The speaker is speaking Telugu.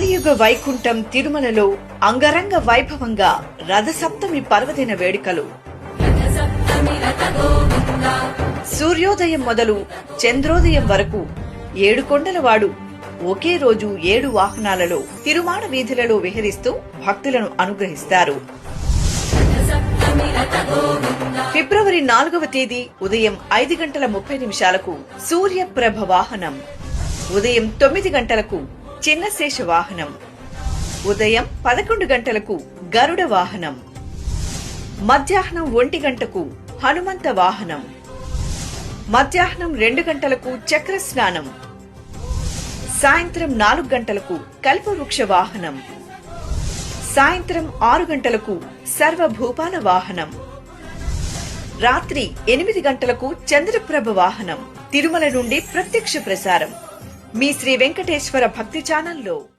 కలియుగ వైకుంఠం తిరుమలలో అంగరంగ వైభవంగా రథసప్తమి పర్వదిన వేడుకలు. సూర్యోదయం మొదలు చంద్రోదయం వరకు 7 కొండలవాడు ఒకే రోజు 7 వాహనాలలో తిరుమాడ వీధులలో విహరిస్తూ భక్తులను అనుగ్రహిస్తారు. ఫిబ్రవరి 4వ తేదీ ఉదయం 5:30 సూర్యప్రభ వాహనం, ఉదయం 9 గంటలకు చిన్నశేష వాహనం, ఉదయం 11 గంటలకు గరుడ వాహనం, మధ్యాహ్నం 1 గంటకు హనుమంత వాహనం, మధ్యాహ్నం 2 గంటలకు చక్ర స్నానం, సాయంత్రం 4 గంటలకు కల్పవృక్ష వాహనం, సాయంత్రం 6 గంటలకు సర్వభూపాల వాహనం, రాత్రి 8 గంటలకు చంద్రప్రభ వాహనం. తిరుమల నుండి ప్రత్యక్ష ప్రసారం మీ శ్రీ వెంకటేశ్వర భక్తి ఛానల్లో.